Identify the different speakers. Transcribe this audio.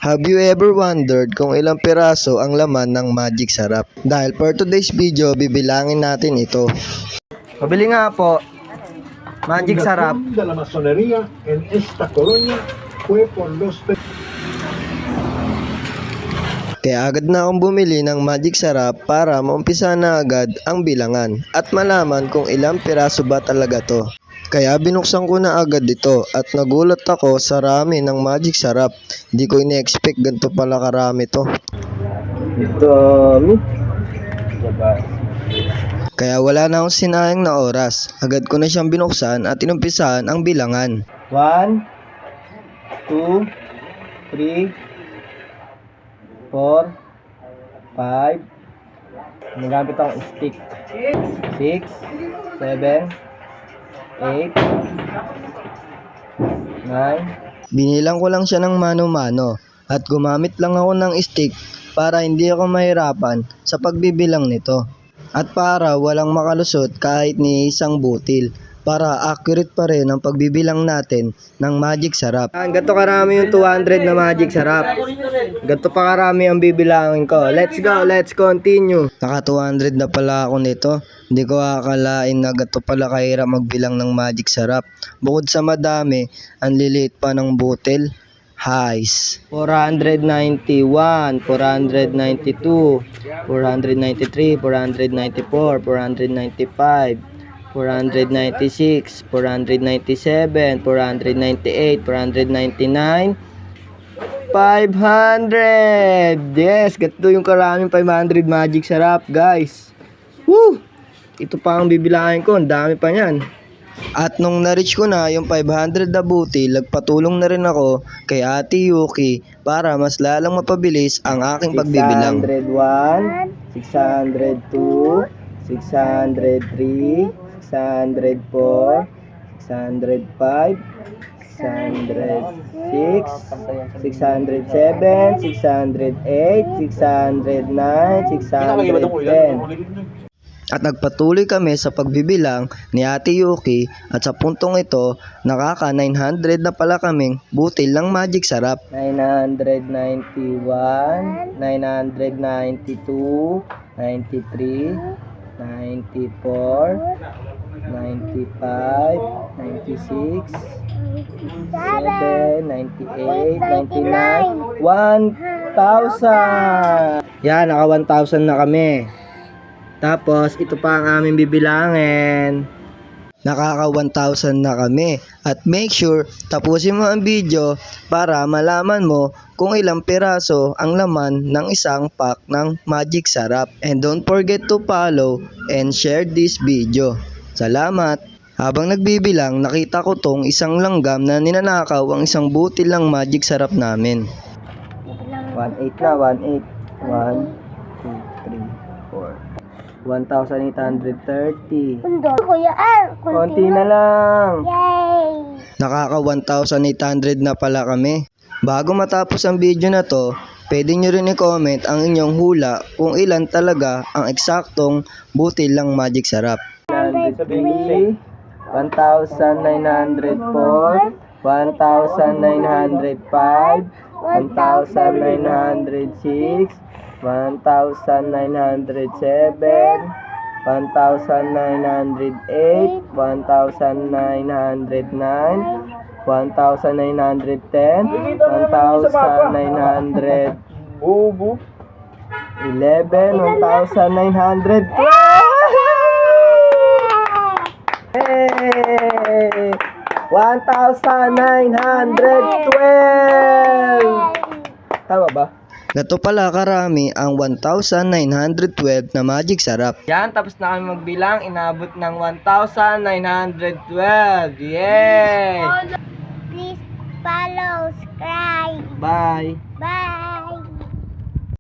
Speaker 1: Have you ever wondered kung ilang piraso ang laman ng Magic Sarap? Dahil for today's video, bibilangin natin ito. Pabili nga po. Magic Sarap.
Speaker 2: De la masonería en esta colonia fue por los
Speaker 1: Kaya agad na akong bumili ng Magic Sarap para maumpisa na agad ang bilangan at malaman kung ilang piraso ba talaga to. Kaya binuksan ko na agad ito at nagulat ako sa rami ng Magic Sarap. Hindi ko ine-expect ganito pala karami to. Dami. Kaya wala na akong sinayang na oras. Agad ko na siyang binuksan at inumpisahan ang bilangan. 1, 2, 3, 4, 5. Nagamit akong stick. 6, 7, 8, 9. Binilang ko lang siya ng mano-mano at gumamit lang ako ng stick para hindi ako mahirapan sa pagbibilang nito at para walang makalusot kahit ni isang butil para accurate pa rin ang pagbibilang natin ng Magic Sarap. Ganito karami yung 200 na Magic Sarap. Ganito pa karami ang bibilangin ko. Let's go, let's continue. Naka 200 na pala ako nito. Hindi ko akalain na ganito pala kahirap magbilang ng Magic Sarap. Bukod sa madami, ang liliit pa ng butil. Highs. 491, 492, 493, 494, 495. 496, 497, 498, 499, 500! Yes, ganito yung karaming 500 Magic Sarap, guys. Woo! Ito pa ang bibilangin ko, ang dami pa niyan. At nung na-reach ko na yung 500 na butil, nagpatulong na rin ako kay Ate Yuki para mas lalang mapabilis ang aking pagbibilang. 601, 602, 603, 604, 605, 606, 607, 608, 609, 610. At nagpatuloy kami sa pagbibilang ni Ate Yuki at sa puntong ito, nakaka 900 na pala kaming butil ng Magic Sarap. 991, 992, 93, 94, 95, 96, 97, 98, 99, 1,000! Yan, naka 1,000 na kami. Tapos, ito pa ang aming bibilangin. Nakaka 1,000 na kami. At make sure, tapusin mo ang video para malaman mo kung ilang piraso ang laman ng isang pack ng Magic Sarap. And don't forget to follow and share this video. Salamat! Habang nagbibilang, nakita ko tong isang langgam na ninanakaw ang isang butil ng Magic Sarap namin. 1,800 na, 1,800. 1,830. Konti na lang.
Speaker 3: Yay!
Speaker 1: Nakaka 1,800 na pala kami. Bago matapos ang video na to, pwede nyo rin i-comment ang inyong hula kung ilan talaga ang eksaktong butil ng Magic Sarap. 1,903, 1,904, 1,905, 1,906, 1,907, 1,908, 1,909, 1,910, 1,911, 1,900. Hey! 1,912! Tama ba? Gato pala karami ang 1,912 na Magic Sarap. Yan, tapos na kami magbilang. Inabot ng 1,912. Yay!
Speaker 3: Please follow, subscribe.
Speaker 1: Bye!
Speaker 3: Bye!